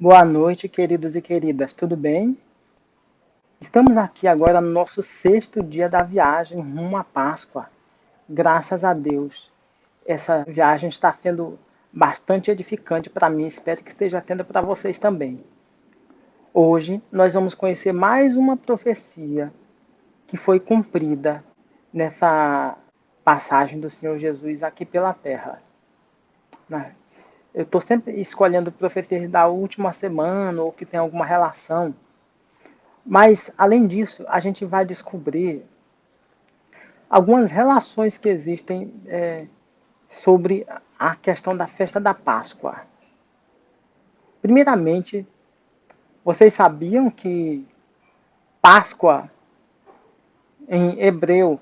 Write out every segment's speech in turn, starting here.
Boa noite, queridos e queridas, tudo bem? Estamos aqui agora no nosso sexto dia da viagem rumo à Páscoa. Graças a Deus, essa viagem está sendo bastante edificante para mim, espero que esteja sendo para vocês também. Hoje nós vamos conhecer mais uma profecia que foi cumprida nessa passagem do Senhor Jesus aqui pela terra. Eu estou sempre escolhendo profecias da última semana ou que tem alguma relação. Mas, além disso, a gente vai descobrir algumas relações que existem sobre a questão da festa da Páscoa. Primeiramente, vocês sabiam que Páscoa, em hebreu,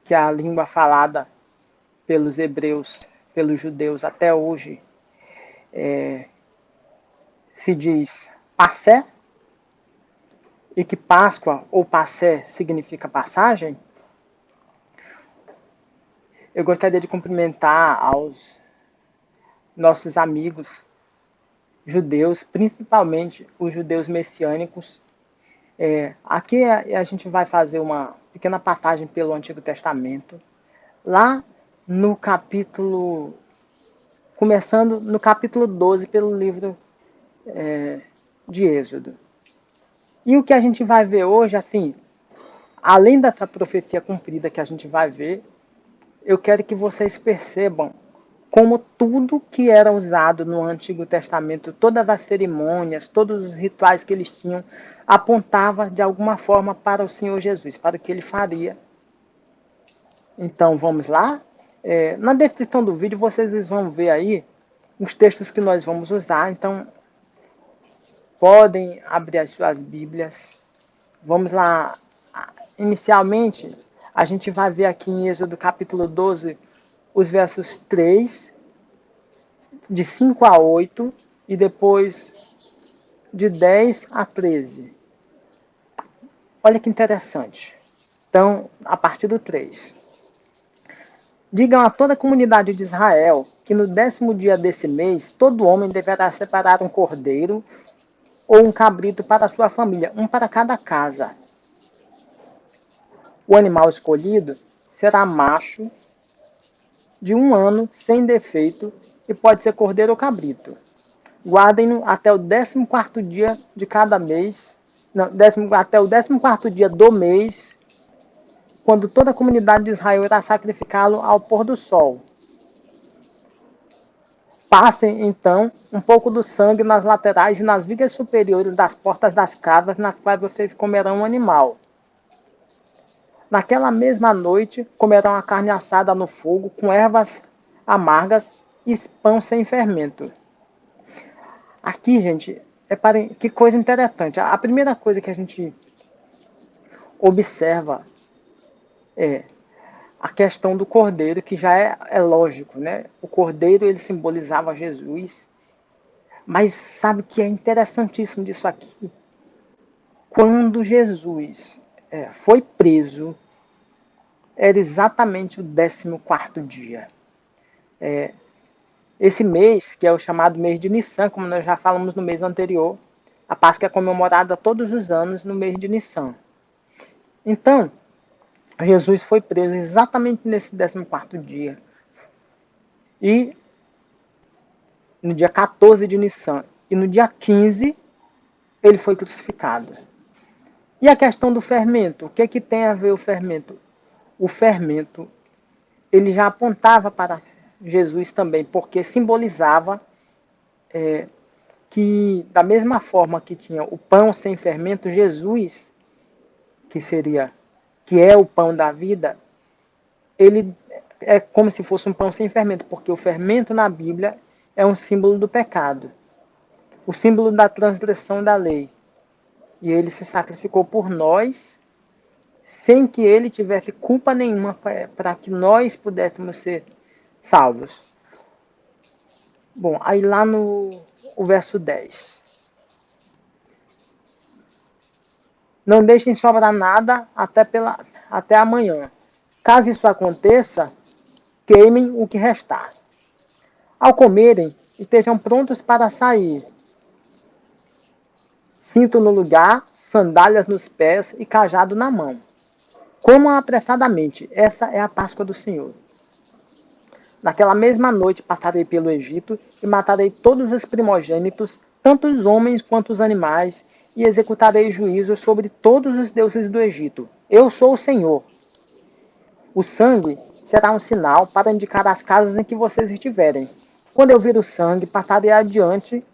que é a língua falada pelos hebreus, pelos judeus até hoje, se diz Passé, e que Páscoa ou Passé significa passagem? Eu gostaria de cumprimentar aos nossos amigos judeus, principalmente os judeus messiânicos. Aqui a gente vai fazer uma pequena passagem pelo Antigo Testamento. Lá no capítulo, começando no capítulo 12, pelo livro de Êxodo. E o que a gente vai ver hoje, assim, além dessa profecia cumprida que a gente vai ver, eu quero que vocês percebam como tudo que era usado no Antigo Testamento, todas as cerimônias, todos os rituais que eles tinham, apontava de alguma forma para o Senhor Jesus, para o que ele faria. Então vamos lá? Na descrição do vídeo vocês vão ver aí os textos que nós vamos usar, então podem abrir as suas Bíblias. Vamos lá. Inicialmente, a gente vai ver aqui em Êxodo capítulo 12, os versos 3, de 5 a 8, e depois de 10 a 13. Olha que interessante. Então, a partir do 3. Digam a toda a comunidade de Israel que no 10º dia desse mês, todo homem deverá separar um cordeiro ou um cabrito para a sua família, um para cada casa. O animal escolhido será macho de 1 ano, sem defeito, e pode ser cordeiro ou cabrito. Guardem-no até o 14º dia de cada mês, até o 14º dia do mês, quando toda a comunidade de Israel irá sacrificá-lo ao pôr do sol. Passem, então, um pouco do sangue nas laterais e nas vigas superiores das portas das casas nas quais vocês comerão o animal. Naquela mesma noite, comerão a carne assada no fogo, com ervas amargas e pão sem fermento. Aqui, gente, que coisa interessante. A primeira coisa que a gente observa é a questão do cordeiro, que já é lógico, né? O cordeiro, ele simbolizava Jesus. Mas sabe que é interessantíssimo disso aqui? Quando Jesus foi preso, era exatamente o 14º dia. Esse mês, que é o chamado mês de Nissan, como nós já falamos no mês anterior, a Páscoa é comemorada todos os anos no mês de Nissan. Então, Jesus foi preso exatamente nesse 14º dia. E no dia 14 de Nissan. E no dia 15, ele foi crucificado. E a questão do fermento? O que é que tem a ver o fermento? O fermento, ele já apontava para Jesus também, porque simbolizava que, da mesma forma que tinha o pão sem fermento, Jesus, que é o pão da vida, ele é como se fosse um pão sem fermento, porque o fermento na Bíblia é um símbolo do pecado, o símbolo da transgressão da lei. E ele se sacrificou por nós, sem que ele tivesse culpa nenhuma para que nós pudéssemos ser salvos. Bom, aí lá no verso 10. Não deixem sobrar nada até amanhã. Caso isso aconteça, queimem o que restar. Ao comerem, estejam prontos para sair. cinto no lugar, sandálias nos pés e cajado na mão. Comam apressadamente, essa é a Páscoa do Senhor. Naquela mesma noite passarei pelo Egito e matarei todos os primogênitos, tanto os homens quanto os animais, e executarei juízo sobre todos os deuses do Egito. Eu sou o Senhor. O sangue será um sinal para indicar as casas em que vocês estiverem. Quando eu vir o sangue, passarei adiante.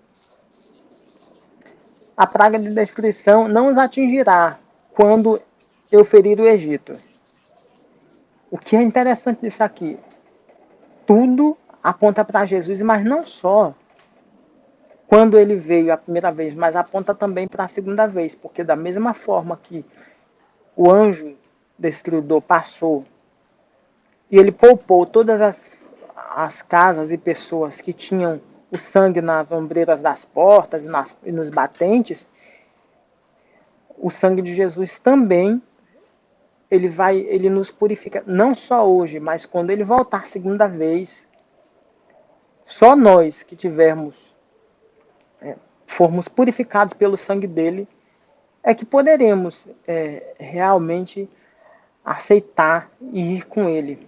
A praga de destruição não os atingirá quando eu ferir o Egito. O que é interessante disso aqui? Tudo aponta para Jesus, mas não só quando ele veio a primeira vez, mas aponta também para a segunda vez, porque da mesma forma que o anjo destruidor passou e ele poupou todas as casas e pessoas que tinham o sangue nas ombreiras das portas e nos batentes, o sangue de Jesus também ele nos purifica, não só hoje, mas quando ele voltar a segunda vez, só nós que formos purificados pelo sangue dele, é que poderemos realmente aceitar e ir com ele.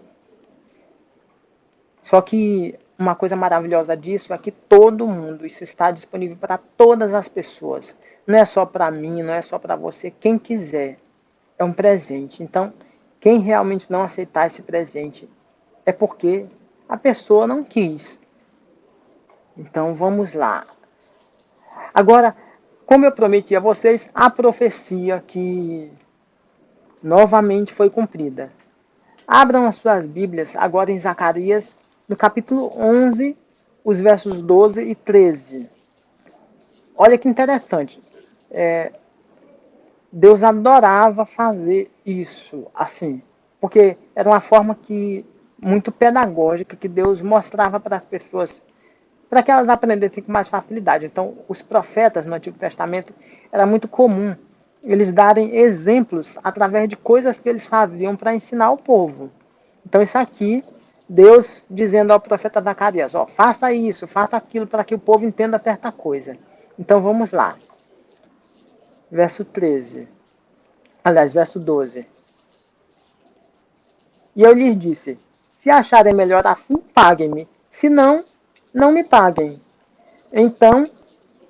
Só que uma coisa maravilhosa disso é que todo mundo, isso está disponível para todas as pessoas. Não é só para mim, não é só para você, quem quiser. É um presente. Então, quem realmente não aceitar esse presente é porque a pessoa não quis. Então, vamos lá. Agora, como eu prometi a vocês, a profecia que novamente foi cumprida. Abram as suas Bíblias agora em Zacarias, no capítulo 11, os versos 12 e 13. Olha que interessante. Deus adorava fazer isso assim, porque era uma forma muito pedagógica que Deus mostrava para as pessoas, para que elas aprendessem com mais facilidade. Então, os profetas no Antigo Testamento era muito comum eles darem exemplos através de coisas que eles faziam para ensinar o povo. Então, isso aqui, Deus dizendo ao profeta Zacarias, faça isso, faça aquilo, para que o povo entenda certa coisa. Então, vamos lá. Verso 13. Aliás, verso 12. E eu lhes disse, se acharem melhor assim, paguem-me. Se não, não me paguem. Então,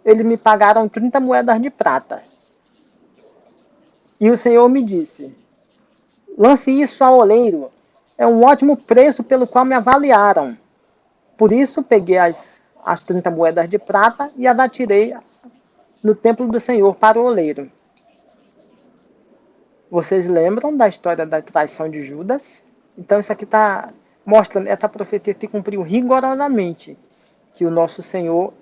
eles me pagaram 30 moedas de prata. E o Senhor me disse, lance isso ao oleiro. É um ótimo preço pelo qual me avaliaram. Por isso, peguei as 30 moedas de prata e as atirei no templo do Senhor para o oleiro. Vocês lembram da história da traição de Judas? Então isso aqui está mostrando, essa profecia se cumpriu rigorosamente, que o nosso Senhor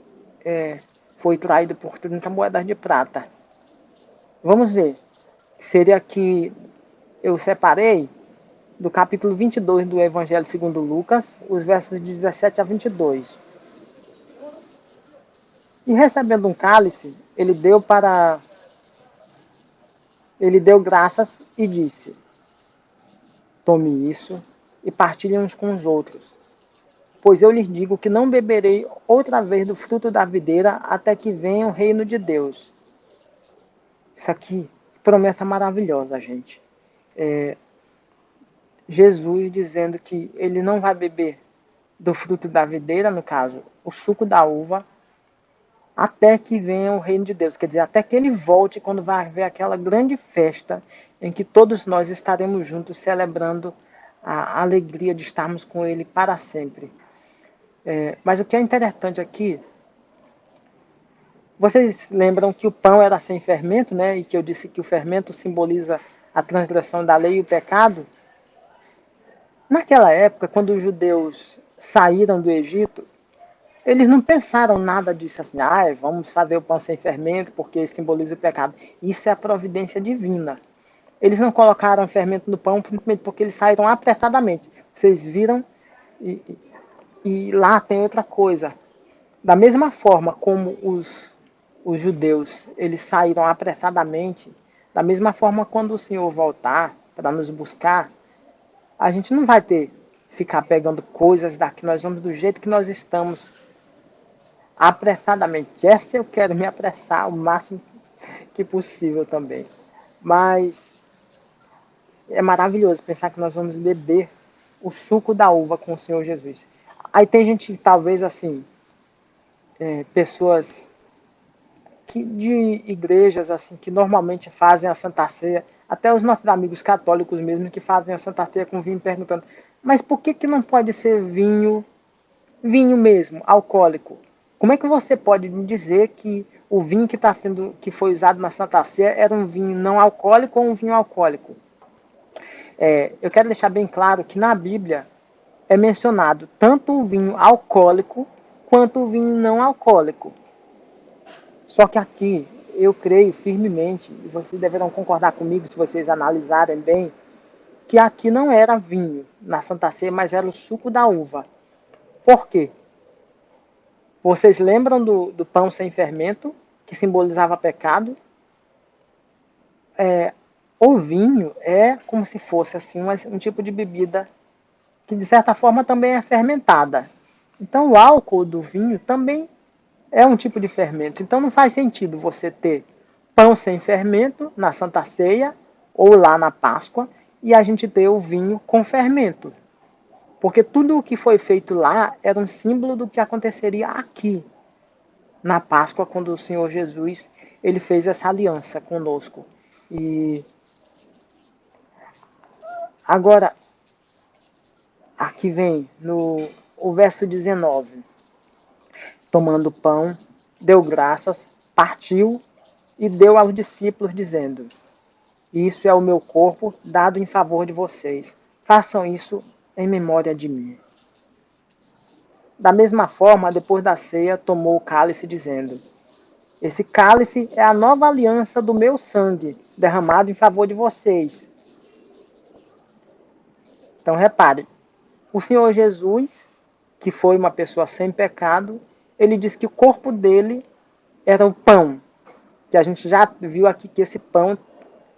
foi traído por 30 moedas de prata. Vamos ver. Seria que eu separei do capítulo 22 do Evangelho segundo Lucas, os versos 17 a 22. E recebendo um cálice, ele deu graças e disse, tome isso e partilhem uns com os outros. Pois eu lhes digo que não beberei outra vez do fruto da videira até que venha o reino de Deus. Isso aqui, promessa maravilhosa, gente. Jesus dizendo que ele não vai beber do fruto da videira, no caso, o suco da uva, até que venha o reino de Deus. Quer dizer, até que ele volte, quando vai haver aquela grande festa em que todos nós estaremos juntos celebrando a alegria de estarmos com ele para sempre. Mas o que é interessante aqui, vocês lembram que o pão era sem fermento, né? E que eu disse que o fermento simboliza a transgressão da lei e o pecado. Naquela época, quando os judeus saíram do Egito, eles não pensaram nada disso assim, vamos fazer o pão sem fermento porque simboliza o pecado. Isso é a providência divina. Eles não colocaram fermento no pão simplesmente porque eles saíram apressadamente. Vocês viram? E lá tem outra coisa. Da mesma forma como os judeus eles saíram apressadamente, da mesma forma quando o Senhor voltar para nos buscar, a gente não vai ficar pegando coisas daqui, nós vamos do jeito que nós estamos, apressadamente. Essa eu quero me apressar o máximo que possível também. Mas é maravilhoso pensar que nós vamos beber o suco da uva com o Senhor Jesus. Aí tem gente, talvez assim, pessoas de igrejas assim que normalmente fazem a Santa Ceia, até os nossos amigos católicos mesmo que fazem a Santa Ceia com vinho, perguntando, mas por que não pode ser vinho mesmo, alcoólico? Como é que você pode me dizer que o vinho que foi usado na Santa Ceia era um vinho não alcoólico ou um vinho alcoólico? Eu quero deixar bem claro que na Bíblia é mencionado tanto o vinho alcoólico quanto o vinho não alcoólico. Só que aqui eu creio firmemente, e vocês deverão concordar comigo se vocês analisarem bem, que aqui não era vinho na Santa Ceia, mas era o suco da uva. Por quê? Vocês lembram do pão sem fermento, que simbolizava pecado? O vinho é como se fosse assim um tipo de bebida que de certa forma também é fermentada. Então o álcool do vinho também é um tipo de fermento. Então não faz sentido você ter pão sem fermento na Santa Ceia ou lá na Páscoa e a gente ter o vinho com fermento. Porque tudo o que foi feito lá era um símbolo do que aconteceria aqui na Páscoa, quando o Senhor Jesus ele fez essa aliança conosco. E agora, aqui vem o verso 19. Tomando pão, deu graças, partiu e deu aos discípulos, dizendo: Isso é o meu corpo dado em favor de vocês. Façam isso em memória de mim. Da mesma forma, depois da ceia, tomou o cálice, dizendo: Esse cálice é a nova aliança do meu sangue, derramado em favor de vocês. Então, repare, o Senhor Jesus, que foi uma pessoa sem pecado, ele disse que o corpo dele era o pão. Que a gente já viu aqui que esse pão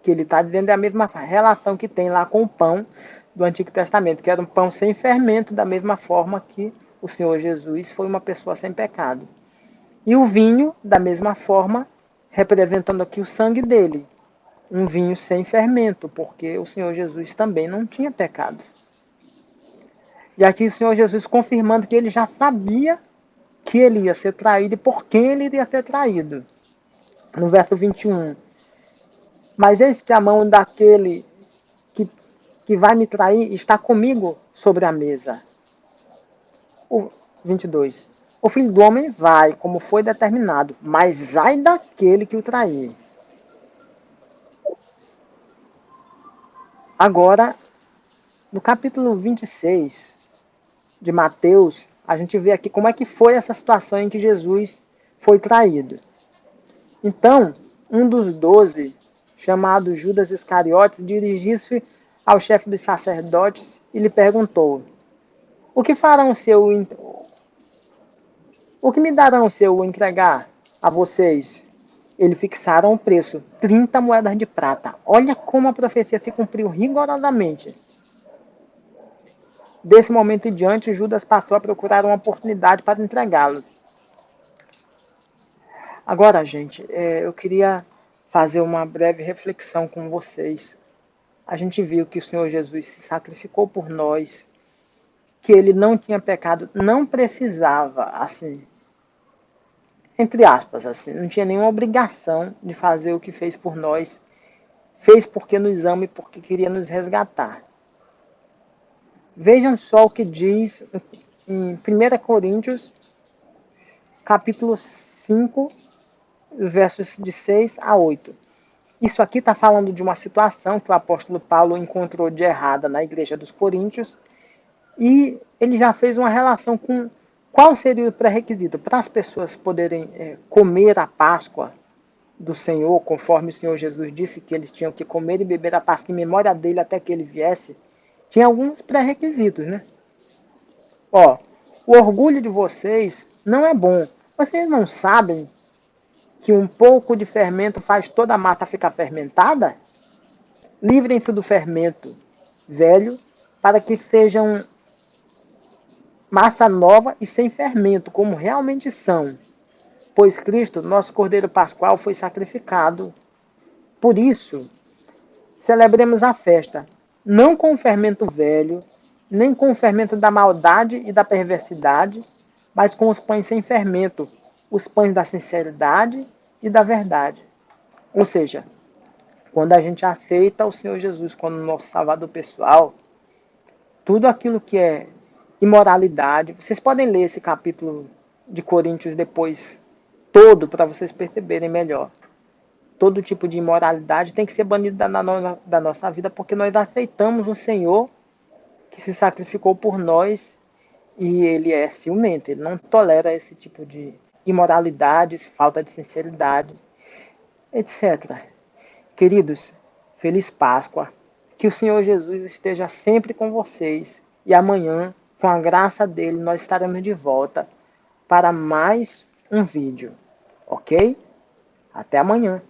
que ele está dizendo é a mesma relação que tem lá com o pão do Antigo Testamento, que era um pão sem fermento, da mesma forma que o Senhor Jesus foi uma pessoa sem pecado. E o vinho, da mesma forma, representando aqui o sangue dele. Um vinho sem fermento, porque o Senhor Jesus também não tinha pecado. E aqui o Senhor Jesus confirmando que ele já sabia que ele ia ser traído e por quem ele iria ser traído. No verso 21. Mas eis que a mão daquele que vai me trair está comigo sobre a mesa. O 22. O Filho do Homem vai, como foi determinado, mas ai daquele que o trair. Agora, no capítulo 26 de Mateus, a gente vê aqui como é que foi essa situação em que Jesus foi traído. Então, um dos 12, chamado Judas Iscariotes, dirigiu-se ao chefe dos sacerdotes e lhe perguntou: O que me darão se eu entregar a vocês? Eles fixaram o preço, 30 moedas de prata. Olha como a profecia se cumpriu rigorosamente. Desse momento em diante, Judas passou a procurar uma oportunidade para entregá-lo. Agora, gente, eu queria fazer uma breve reflexão com vocês. A gente viu que o Senhor Jesus se sacrificou por nós, que ele não tinha pecado, não precisava, assim, entre aspas, assim, não tinha nenhuma obrigação de fazer o que fez por nós. Fez porque nos ama e porque queria nos resgatar. Vejam só o que diz em 1 Coríntios, capítulo 5, versos de 6 a 8. Isso aqui está falando de uma situação que o apóstolo Paulo encontrou de errada na igreja dos Coríntios e ele já fez uma relação com qual seria o pré-requisito para as pessoas poderem comer a Páscoa do Senhor, conforme o Senhor Jesus disse que eles tinham que comer e beber a Páscoa em memória dele até que ele viesse. Tinha alguns pré-requisitos, né? Ó, o orgulho de vocês não é bom. Vocês não sabem que um pouco de fermento faz toda a massa ficar fermentada? Livrem-se do fermento velho para que sejam massa nova e sem fermento, como realmente são. Pois Cristo, nosso Cordeiro Pascual, foi sacrificado Por isso, celebremos a festa, não com o fermento velho, nem com o fermento da maldade e da perversidade, mas com os pães sem fermento, os pães da sinceridade e da verdade. Ou seja, quando a gente aceita o Senhor Jesus como nosso Salvador pessoal, tudo aquilo que é imoralidade, vocês podem ler esse capítulo de Coríntios depois todo para vocês perceberem melhor. Todo tipo de imoralidade tem que ser banido da nossa vida, porque nós aceitamos um Senhor que se sacrificou por nós e ele é ciumento, ele não tolera esse tipo de imoralidades, falta de sinceridade, etc. Queridos, feliz Páscoa, que o Senhor Jesus esteja sempre com vocês e amanhã, com a graça dele, nós estaremos de volta para mais um vídeo, ok? Até amanhã!